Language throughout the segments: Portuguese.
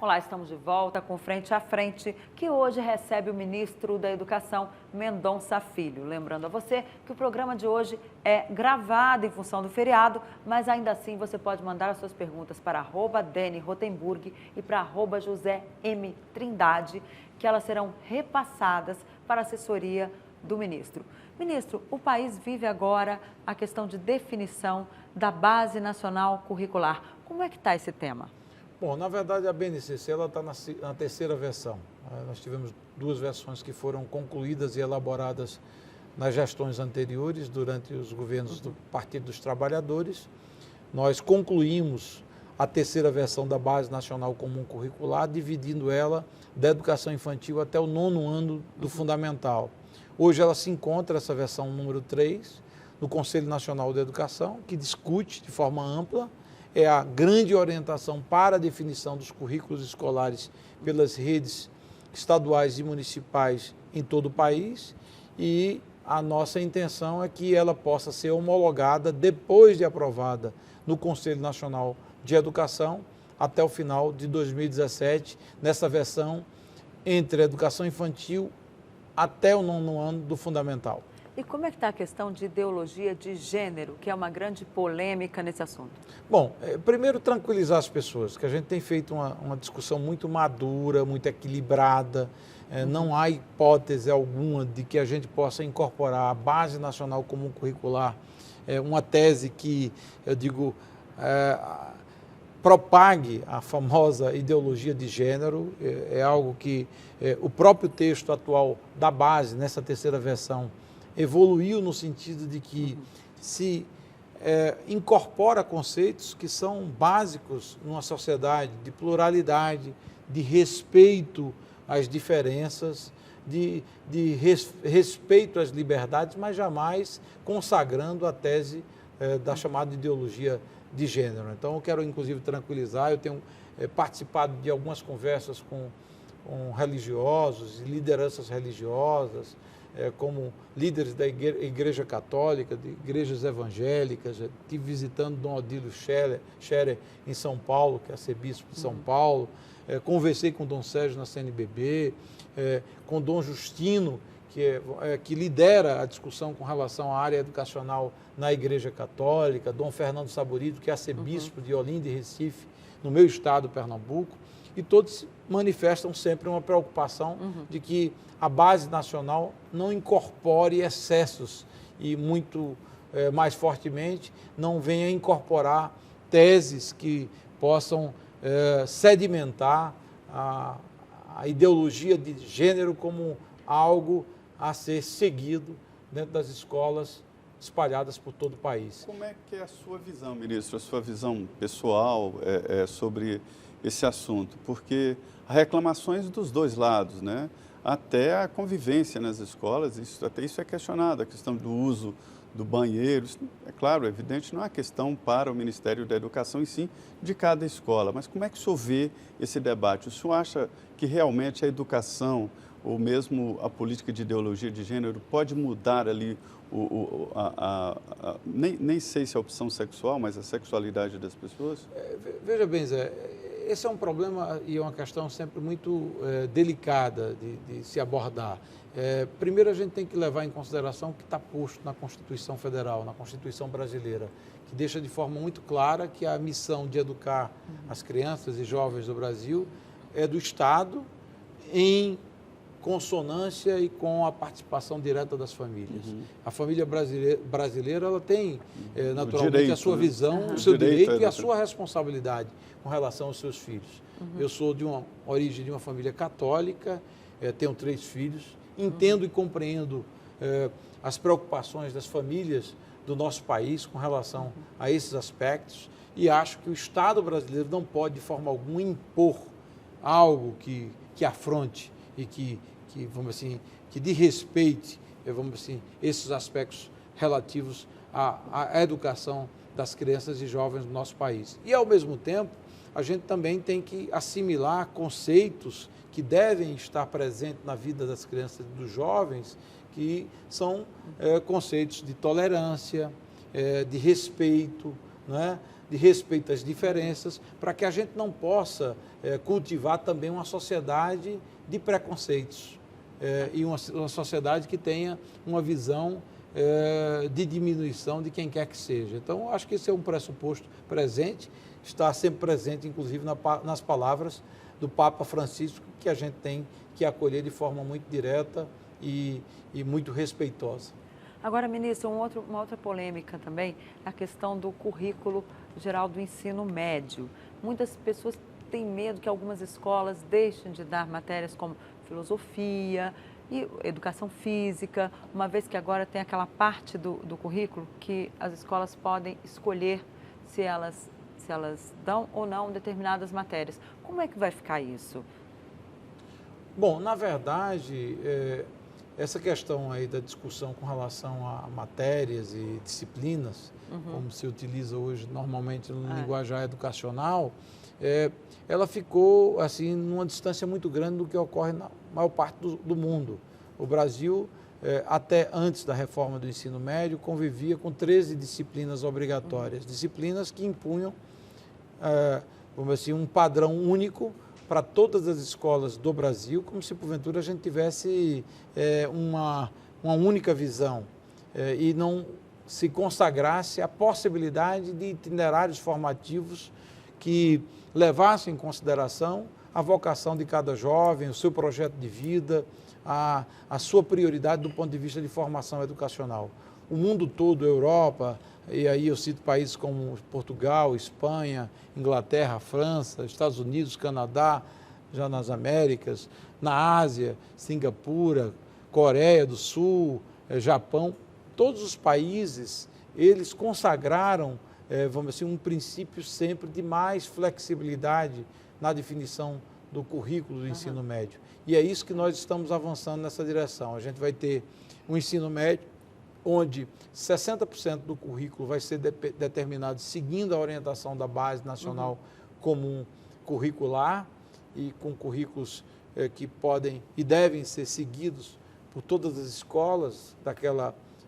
Olá, estamos de volta com Frente a Frente, que hoje recebe o ministro da Educação, Mendonça Filho. Lembrando a você que o programa de hoje é gravado em função do feriado, mas ainda assim você pode mandar as suas perguntas para @DeniRotenburg e para @José M. Trindade, que elas serão repassadas para a assessoria do ministro. Ministro, o país vive agora a questão de definição da Base Nacional Curricular. Como é que está esse tema? Bom, na verdade a BNCC está na terceira versão. Nós tivemos duas versões que foram concluídas e elaboradas nas gestões anteriores, durante os governos do Partido dos Trabalhadores. Nós concluímos a terceira versão da Base Nacional Comum Curricular, dividindo ela da educação infantil até o 9º ano do fundamental. Hoje ela se encontra, essa versão número 3, no Conselho Nacional de Educação, que discute de forma ampla, é a grande orientação para a definição dos currículos escolares pelas redes estaduais e municipais em todo o país, e a nossa intenção é que ela possa ser homologada depois de aprovada no Conselho Nacional de Educação até o final de 2017, nessa versão entre a educação infantil até o 9º ano do fundamental. E como é que está a questão de ideologia de gênero, que é uma grande polêmica nesse assunto? Bom, primeiro tranquilizar as pessoas, que a gente tem feito uma discussão muito madura, muito equilibrada. Não há hipótese alguma de que a gente possa incorporar a Base Nacional Comum Curricular, uma tese que, eu digo, propague a famosa ideologia de gênero. É algo que o próprio texto atual da base, nessa terceira versão, evoluiu no sentido de que se incorpora conceitos que são básicos numa sociedade de pluralidade, de respeito às diferenças, de respeito às liberdades, mas jamais consagrando a tese da chamada ideologia de gênero. Então, eu quero, inclusive, tranquilizar. Eu tenho participado de algumas conversas com religiosos e lideranças religiosas, como líderes da Igreja Católica, de igrejas evangélicas. Estive visitando Dom Odílio Scherer em São Paulo, que é arcebispo de São Paulo. Conversei com Dom Sérgio na CNBB, com Dom Justino, que lidera a discussão com relação à área educacional na Igreja Católica, Dom Fernando Saborito, que é arcebispo de Olinda e Recife, no meu estado, Pernambuco, e todos manifestam sempre uma preocupação de que a base nacional não incorpore excessos e muito mais fortemente não venha incorporar teses que possam sedimentar a ideologia de gênero como algo a ser seguido dentro das escolas espalhadas por todo o país. Como é que é a sua visão, ministro, a sua visão pessoal sobre esse assunto? Porque há reclamações dos dois lados, né? Até a convivência nas escolas, até isso é questionado, a questão do uso do banheiro. Isso, é claro, é evidente, não é questão para o Ministério da Educação, e sim de cada escola. Mas como é que o senhor vê esse debate? O senhor acha que realmente a educação, ou mesmo a política de ideologia de gênero, pode mudar ali, nem sei se é a opção sexual, mas a sexualidade das pessoas? Veja bem, Zé, esse é um problema e é uma questão sempre muito delicada de se abordar. Primeiro, a gente tem que levar em consideração o que está posto na Constituição Federal, na Constituição brasileira, que deixa de forma muito clara que a missão de educar as crianças e jovens do Brasil é do Estado, em consonância e com a participação direta das famílias. A família brasileira ela tem, naturalmente, direito, a sua visão, né? o seu direito e a sua responsabilidade com relação aos seus filhos. Eu sou de uma origem de uma família católica, tenho 3 filhos, entendo e compreendo as preocupações das famílias do nosso país com relação a esses aspectos, e acho que o Estado brasileiro não pode, de forma alguma, impor algo que afronte e que vamos assim, que desrespeite, vamos assim, esses aspectos relativos à educação das crianças e jovens do nosso país. E, ao mesmo tempo, a gente também tem que assimilar conceitos que devem estar presentes na vida das crianças e dos jovens, que são conceitos de tolerância, de respeito, né, de respeito às diferenças, para que a gente não possa cultivar também uma sociedade de preconceitos e uma sociedade que tenha uma visão de diminuição de quem quer que seja. Então, eu acho que esse é um pressuposto presente, está sempre presente, inclusive, nas palavras do Papa Francisco, que a gente tem que acolher de forma muito direta e muito respeitosa. Agora, ministro, uma outra polêmica também, a questão do currículo geral do ensino médio. Muitas pessoas têm medo que algumas escolas deixem de dar matérias como filosofia e educação física, uma vez que agora tem aquela parte do currículo que as escolas podem escolher se elas dão ou não determinadas matérias. Como é que vai ficar isso? Bom, na verdade, essa questão aí da discussão com relação a matérias e disciplinas, como se utiliza hoje normalmente no linguajar educacional, ela ficou assim numa distância muito grande do que ocorre na maior parte do mundo. O Brasil, até antes da reforma do ensino médio, convivia com 13 disciplinas obrigatórias, disciplinas que impunham, vamos dizer assim, um padrão único para todas as escolas do Brasil, como se porventura a gente tivesse uma única visão e não se consagrasse a possibilidade de itinerários formativos que levassem em consideração a vocação de cada jovem, o seu projeto de vida, a sua prioridade do ponto de vista de formação educacional. O mundo todo, a Europa, e aí eu cito países como Portugal, Espanha, Inglaterra, França, Estados Unidos, Canadá, já nas Américas, na Ásia, Singapura, Coreia do Sul, Japão, todos os países, eles consagraram, vamos dizer, um princípio sempre de mais flexibilidade na definição do currículo do ensino médio. E é isso que nós estamos avançando nessa direção. A gente vai ter um ensino médio onde 60% do currículo vai ser determinado seguindo a orientação da Base Nacional Comum Curricular e com currículos que podem e devem ser seguidos por todas as escolas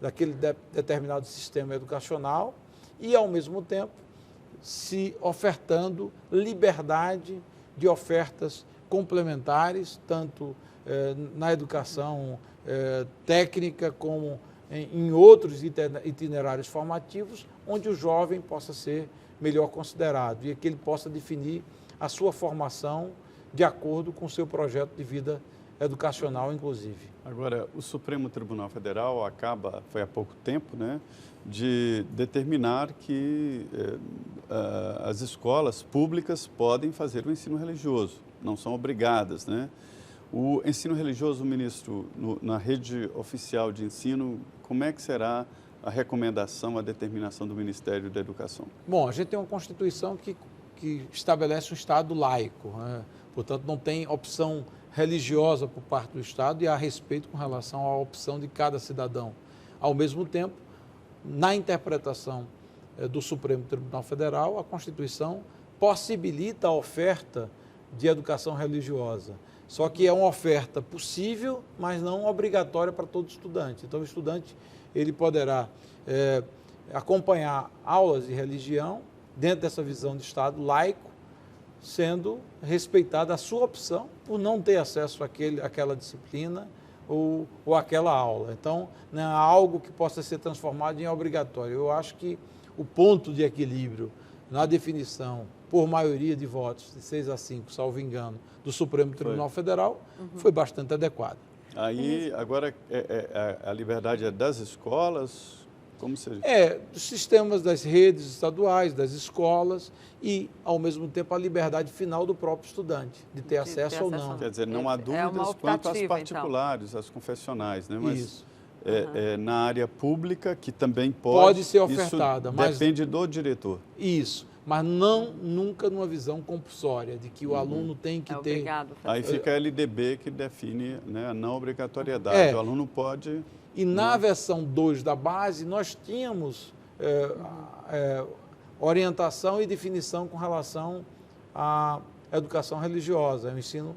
daquele determinado sistema educacional e, ao mesmo tempo, se ofertando liberdade de ofertas complementares, tanto na educação técnica como em outros itinerários formativos, onde o jovem possa ser melhor considerado e que ele possa definir a sua formação de acordo com o seu projeto de vida educacional, inclusive. Agora, o Supremo Tribunal Federal foi há pouco tempo, né, de determinar que as escolas públicas podem fazer o ensino religioso, não são obrigadas, né? O ensino religioso, ministro, na rede oficial de ensino, como é que será a recomendação, a determinação do Ministério da Educação? Bom, a gente tem uma Constituição que estabelece um Estado laico, né? Portanto, não tem opção religiosa por parte do Estado e há respeito com relação à opção de cada cidadão. Ao mesmo tempo, na interpretação do Supremo Tribunal Federal, a Constituição possibilita a oferta de educação religiosa. Só que é uma oferta possível, mas não obrigatória para todo estudante. Então, o estudante ele poderá acompanhar aulas de religião dentro dessa visão de Estado laico, sendo respeitada a sua opção por não ter acesso àquela disciplina ou àquela aula. Então, não é algo que possa ser transformado em obrigatório. Eu acho que o ponto de equilíbrio na definição, por maioria de votos, de 6-5, salvo engano, do Supremo Tribunal Federal, foi bastante adequado. Aí, agora, a liberdade é das escolas? Como seja? Dos sistemas das redes estaduais, das escolas e, ao mesmo tempo, a liberdade final do próprio estudante, de ter acesso ou não. Quer dizer, não há dúvidas quanto às particulares, então. Às confessionais, né? Mas isso. Na área pública, que também pode ser ofertada, mas depende do diretor. Isso, mas nunca numa visão compulsória, de que o aluno tem que ter... Obrigado, aí fica a LDB que define, né, a não obrigatoriedade. O aluno pode... E na versão 2 da base, nós tínhamos orientação e definição com relação à educação religiosa, o ensino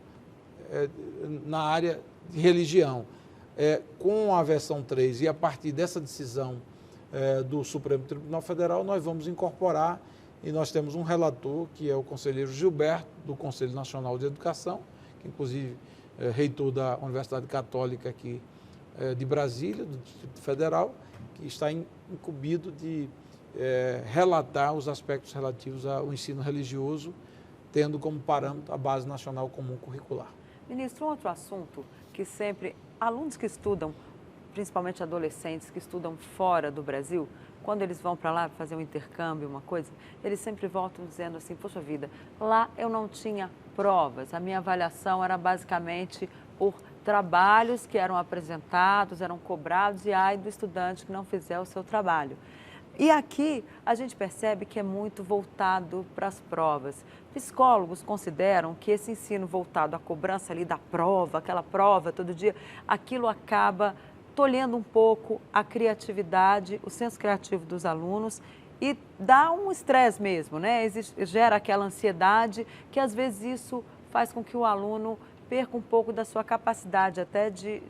na área de religião. Com a versão 3 e a partir dessa decisão do Supremo Tribunal Federal, nós vamos incorporar, e nós temos um relator, que é o conselheiro Gilberto, do Conselho Nacional de Educação, que inclusive é reitor da Universidade Católica aqui de Brasília, do Distrito Federal, que está incumbido de relatar os aspectos relativos ao ensino religioso, tendo como parâmetro a Base Nacional Comum Curricular. Ministro, um outro assunto que sempre, alunos que estudam, principalmente adolescentes que estudam fora do Brasil, quando eles vão para lá fazer um intercâmbio, uma coisa, eles sempre voltam dizendo assim, poxa vida, lá eu não tinha provas, a minha avaliação era basicamente por trabalhos que eram apresentados, eram cobrados e ai do estudante que não fizer o seu trabalho. E aqui a gente percebe que é muito voltado para as provas. Psicólogos consideram que esse ensino voltado à cobrança ali da prova, aquela prova todo dia, aquilo acaba tolhendo um pouco a criatividade, o senso criativo dos alunos e dá um estresse mesmo, né? Gera aquela ansiedade que às vezes isso faz com que o aluno perca um pouco da sua capacidade até de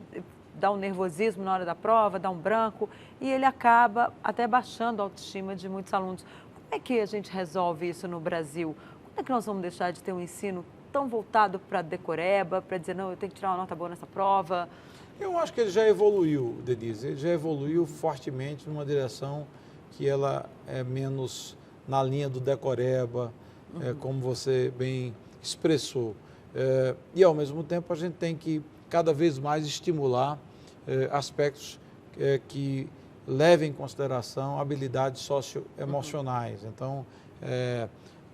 dar um nervosismo na hora da prova, dar um branco, e ele acaba até baixando a autoestima de muitos alunos. Como é que a gente resolve isso no Brasil? Como é que nós vamos deixar de ter um ensino tão voltado para a decoreba, para dizer, não, eu tenho que tirar uma nota boa nessa prova? Eu acho que ele já evoluiu, Denise, ele já evoluiu fortemente numa direção que ela é menos na linha do decoreba, como você bem expressou. E, ao mesmo tempo, a gente tem que cada vez mais estimular aspectos que levem em consideração habilidades socioemocionais. Então,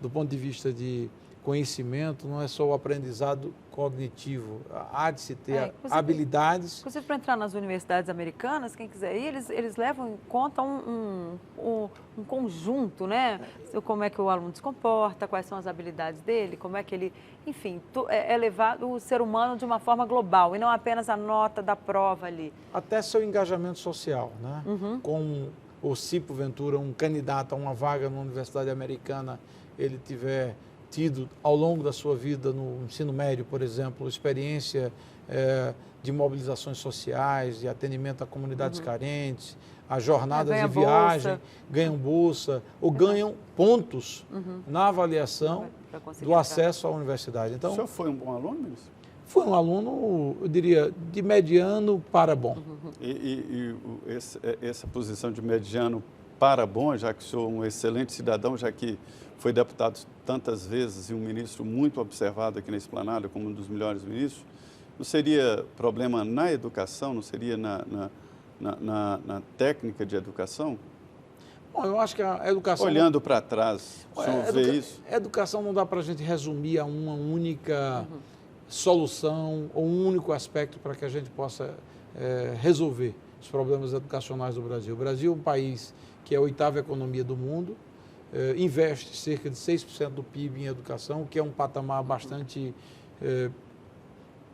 do ponto de vista de conhecimento, não é só o aprendizado cognitivo, há de se ter habilidades. Inclusive, para entrar nas universidades americanas, quem quiser ir, eles levam em conta um conjunto, né? Como é que o aluno se comporta, quais são as habilidades dele, como é que ele... Enfim, é levado o ser humano de uma forma global e não apenas a nota da prova ali. Até seu engajamento social, né? Como se, porventura, um candidato a uma vaga na universidade americana, ele tiver tido ao longo da sua vida no ensino médio, por exemplo, experiência de mobilizações sociais, de atendimento a comunidades carentes, a jornadas de viagem, ganham bolsa ou ganham pontos na avaliação do acesso à universidade. Então, o senhor foi um bom aluno, ministro? Fui um aluno, eu diria, de mediano para bom. Essa posição de mediano para bom, já que o senhor é um excelente cidadão, já que foi deputado tantas vezes e um ministro muito observado aqui na Esplanada como um dos melhores ministros, não seria problema na educação, não seria na técnica de educação? Bom, eu acho que a educação... Olhando para trás, o senhor vê isso? A educação não dá para a gente resumir a uma única solução ou um único aspecto para que a gente possa resolver os problemas educacionais do Brasil. O Brasil é um país que é a 8ª economia do mundo, investe cerca de 6% do PIB em educação, o que é um patamar bastante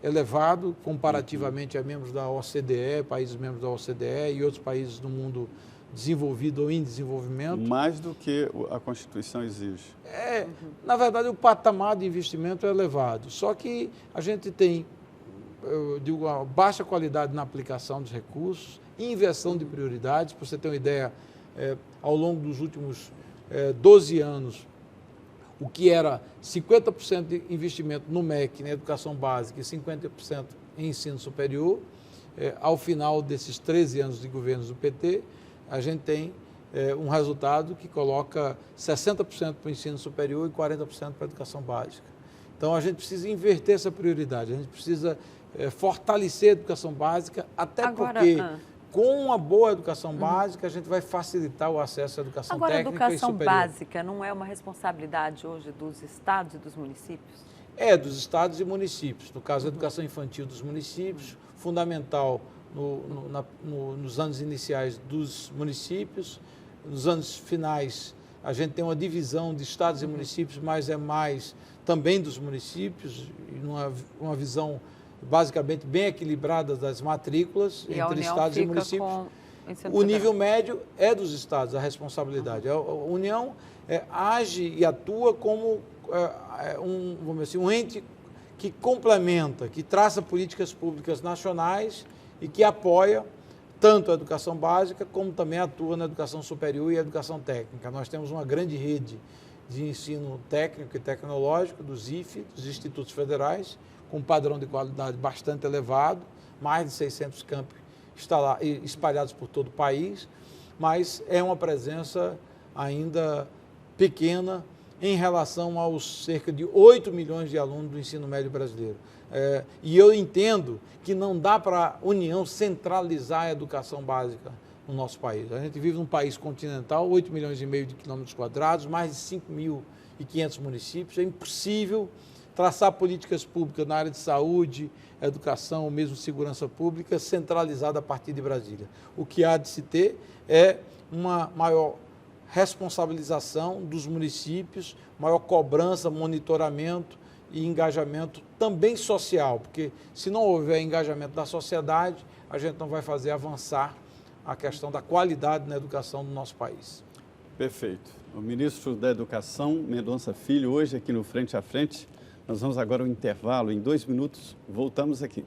elevado comparativamente a membros da OCDE, países membros da OCDE e outros países do mundo desenvolvido ou em desenvolvimento. Mais do que a Constituição exige. Na verdade, o patamar de investimento é elevado, só que a gente tem, eu digo, uma baixa qualidade na aplicação dos recursos, inversão de prioridades. Para você ter uma ideia, ao longo dos últimos 12 anos, o que era 50% de investimento no MEC, na educação básica, e 50% em ensino superior, ao final desses 13 anos de governos do PT, a gente tem um resultado que coloca 60% para o ensino superior e 40% para a educação básica. Então, a gente precisa inverter essa prioridade, a gente precisa fortalecer a educação básica, até porque... Com uma boa educação básica, a gente vai facilitar o acesso à educação técnica e superior. Agora, a educação básica não é uma responsabilidade hoje dos estados e dos municípios? É, dos estados e municípios. No caso, a educação infantil dos municípios, fundamental nos anos iniciais dos municípios. Nos anos finais, a gente tem uma divisão de estados e municípios, mas é mais também dos municípios, uma visão basicamente bem equilibradas das matrículas entre estados e municípios. O nível médio é dos estados, a responsabilidade. A União age e atua como vamos dizer assim, um ente que complementa, que traça políticas públicas nacionais e que apoia tanto a educação básica, como também atua na educação superior e educação técnica. Nós temos uma grande rede de ensino técnico e tecnológico, dos IFE, dos Institutos Federais, com um padrão de qualidade bastante elevado, mais de 600 campos espalhados por todo o país, mas é uma presença ainda pequena em relação aos cerca de 8 milhões de alunos do ensino médio brasileiro. E eu entendo que não dá para a União centralizar a educação básica no nosso país. A gente vive num país continental, 8 milhões e meio de quilômetros quadrados, mais de 5.500 municípios. É impossível traçar políticas públicas na área de saúde, educação ou mesmo segurança pública centralizada a partir de Brasília. O que há de se ter é uma maior responsabilização dos municípios, maior cobrança, monitoramento e engajamento também social, porque se não houver engajamento da sociedade, a gente não vai fazer avançar a questão da qualidade na educação do nosso país. Perfeito. O ministro da Educação, Mendonça Filho, hoje aqui no Frente a Frente. Nós vamos agora ao intervalo. Em 2 minutos, voltamos aqui.